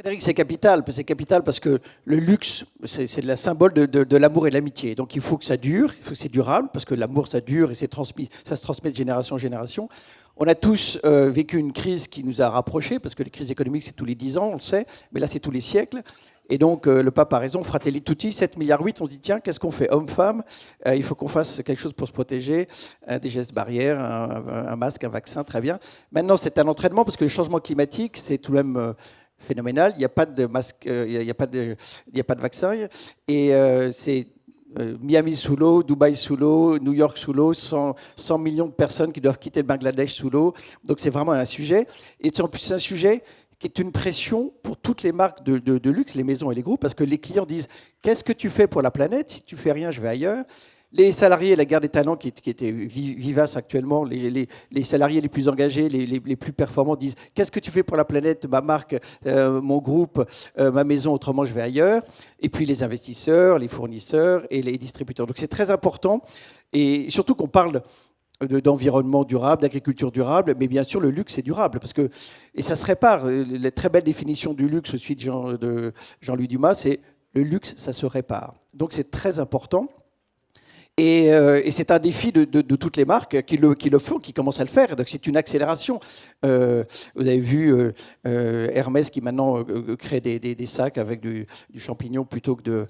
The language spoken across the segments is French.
Frédéric, c'est capital. C'est capital parce que le luxe, c'est le symbole de l'amour et de l'amitié. Donc il faut que ça dure, il faut que c'est durable, parce que l'amour, ça dure et ça se transmet de génération en génération. On a tous vécu une crise qui nous a rapprochés, parce que les crises économiques, c'est tous les 10 ans, on le sait, mais là, c'est tous les siècles. Et donc, le pape a raison, Fratelli Tutti, 7,8 milliards, on se dit, tiens, qu'est-ce qu'on fait homme-femme, il faut qu'on fasse quelque chose pour se protéger, des gestes barrières, un masque, un vaccin, très bien. Maintenant, c'est un entraînement, parce que le changement climatique, c'est tout de même phénoménal. Il n'y a pas de masque, il n'y a pas de vaccin. Et c'est Miami sous l'eau, Dubaï sous l'eau, New York sous l'eau, 100 millions de personnes qui doivent quitter le Bangladesh sous l'eau. Donc c'est vraiment un sujet. Et en plus, c'est un sujet qui est une pression pour toutes les marques de luxe, les maisons et les groupes, parce que les clients disent « Qu'est-ce que tu fais pour la planète? Si tu fais rien, je vais ailleurs ». Les salariés, la guerre des talents qui était vivace actuellement, les salariés les plus engagés, les plus performants disent « Qu'est-ce que tu fais pour la planète? Ma marque, mon groupe, ma maison, autrement je vais ailleurs ». Et puis les investisseurs, les fournisseurs et les distributeurs. Donc c'est très important, et surtout qu'on parle d'environnement durable, d'agriculture durable, mais bien sûr le luxe est durable, parce que, et ça se répare. La très belle définition du luxe, celui de Jean-Louis Dumas, c'est le luxe, ça se répare. Donc c'est très important. Et c'est un défi de toutes les marques qui le font, qui commencent à le faire. Donc c'est une accélération. Vous avez vu Hermès qui maintenant crée des sacs avec du champignon plutôt que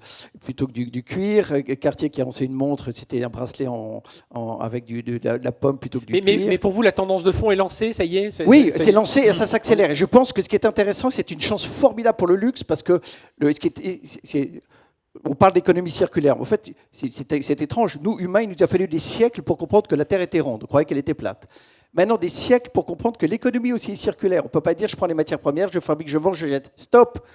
du cuir. Cartier qui a lancé une montre, c'était un bracelet avec de la pomme plutôt que du cuir. Mais pour vous, la tendance de fond est lancée, ça y est? Oui, c'est lancé et ça s'accélère. Et je pense que ce qui est intéressant, c'est une chance formidable pour le luxe, parce que on parle d'économie circulaire. En fait, c'est étrange. Nous, humains, il nous a fallu des siècles pour comprendre que la Terre était ronde. On croyait qu'elle était plate. Maintenant, des siècles pour comprendre que l'économie aussi est circulaire. On ne peut pas dire je prends les matières premières, je fabrique, je vends, je jette. Stop.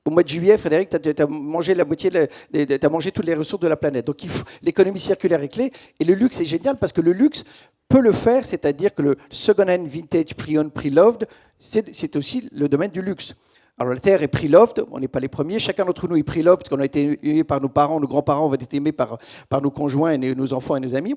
Au mois de juillet, Frédéric, tu as mangé la moitié, tu as mangé toutes les ressources de la planète. Donc l'économie circulaire est clé. Et le luxe est génial parce que le luxe peut le faire, c'est-à-dire que le second-hand, vintage, pre-owned, pre-loved, c'est aussi le domaine du luxe. Alors la Terre est pre-loved, on n'est pas les premiers. Chacun d'entre nous est pre-loved parce qu'on a été aimé par nos parents, nos grands-parents, on va être aimés par nos conjoints, et nos enfants et nos amis.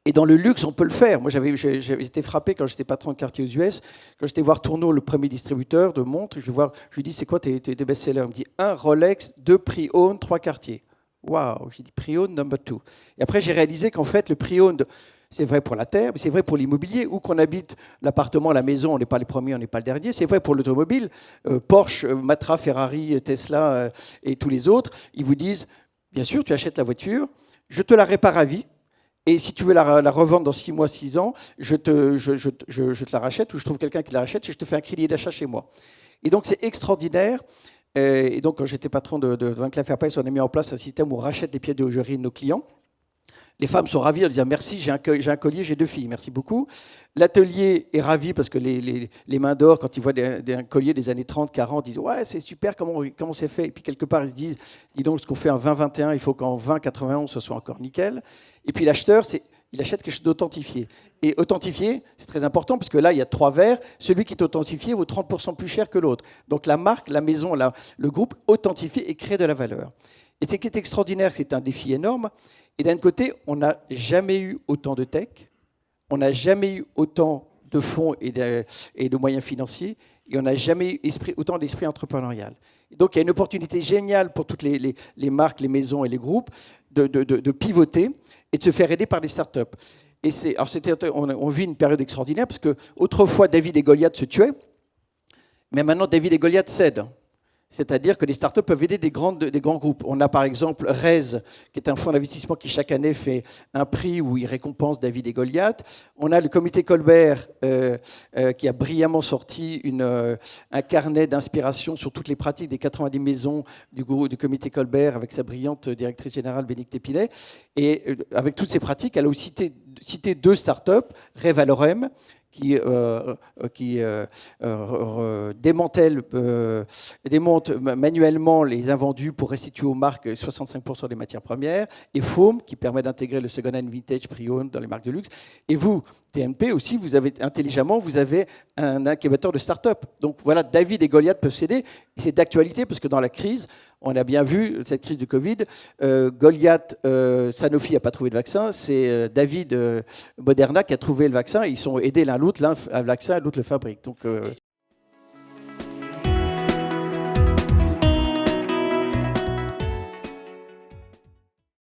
Et dans le luxe, on peut le faire. Moi, j'avais été frappé quand j'étais patron de quartier aux US, quand j'étais voir Tourneau, le premier distributeur de montres. Je lui dis, c'est quoi tes best-sellers? Il me dit, 1 Rolex, 2 pre-owned, 3 Cartier. Waouh, j'ai dit pre-owned number 2. Et après, j'ai réalisé qu'en fait, le pre-owned, c'est vrai pour la terre, mais c'est vrai pour l'immobilier. Où qu'on habite, l'appartement, la maison, on n'est pas les premiers, on n'est pas le dernier. C'est vrai pour l'automobile. Porsche, Matra, Ferrari, Tesla et tous les autres, ils vous disent, bien sûr, tu achètes la voiture, je te la répare à vie, et si tu veux la revendre dans 6 mois, 6 ans, je te la rachète, ou je trouve quelqu'un qui la rachète, et je te fais un crédit d'achat chez moi. Et donc, c'est extraordinaire. Et donc, quand j'étais patron de Van Cleef & Arpels, on a mis en place un système où on rachète les pièces de joaillerie de nos clients. Les femmes sont ravies, elles disent merci, j'ai un collier, j'ai 2 filles, merci beaucoup. L'atelier est ravi parce que les mains d'or, quand ils voient un collier des années 30, 40, ils disent ouais, c'est super, comment c'est fait? Et puis quelque part, ils se disent, dis donc, ce qu'on fait en 2021, il faut qu'en 2091, ce soit encore nickel. Et puis l'acheteur, il achète quelque chose d'authentifié. Et authentifié, c'est très important, parce que là, il y a 3 verres. Celui qui est authentifié vaut 30% plus cher que l'autre. Donc la marque, la maison, le groupe authentifie et crée de la valeur. Et ce qui est extraordinaire, c'est un défi énorme. Et d'un côté, on n'a jamais eu autant de tech, on n'a jamais eu autant de fonds et de moyens financiers, et on n'a jamais eu autant d'esprit entrepreneurial. Et donc il y a une opportunité géniale pour toutes les marques, les maisons et les groupes de pivoter et de se faire aider par des startups. Et on vit une période extraordinaire, parce qu'autrefois, David et Goliath se tuaient, mais maintenant, David et Goliath cèdent. C'est-à-dire que les startups peuvent aider des grands groupes. On a par exemple Rez, qui est un fonds d'investissement qui chaque année fait un prix où il récompense David et Goliath. On a le comité Colbert qui a brillamment sorti un carnet d'inspiration sur toutes les pratiques des 90 maisons du comité Colbert, avec sa brillante directrice générale Bénédicte Épinay. Et avec toutes ces pratiques, elle a aussi cité 2 startups, Revalorem, qui démonte manuellement les invendus pour restituer aux marques 65% des matières premières, et Foam, qui permet d'intégrer le second-hand, vintage, pre-owned dans les marques de luxe. Et vous, TNP aussi, vous avez un incubateur de start-up. Donc voilà, David et Goliath peuvent s'aider. Et c'est d'actualité, parce que dans la crise, on a bien vu cette crise du Covid. Goliath, Sanofi n'a pas trouvé de vaccin. C'est David, Moderna, qui a trouvé le vaccin. Ils sont aidés l'un l'autre, l'un a le vaccin, l'autre le fabrique. Donc,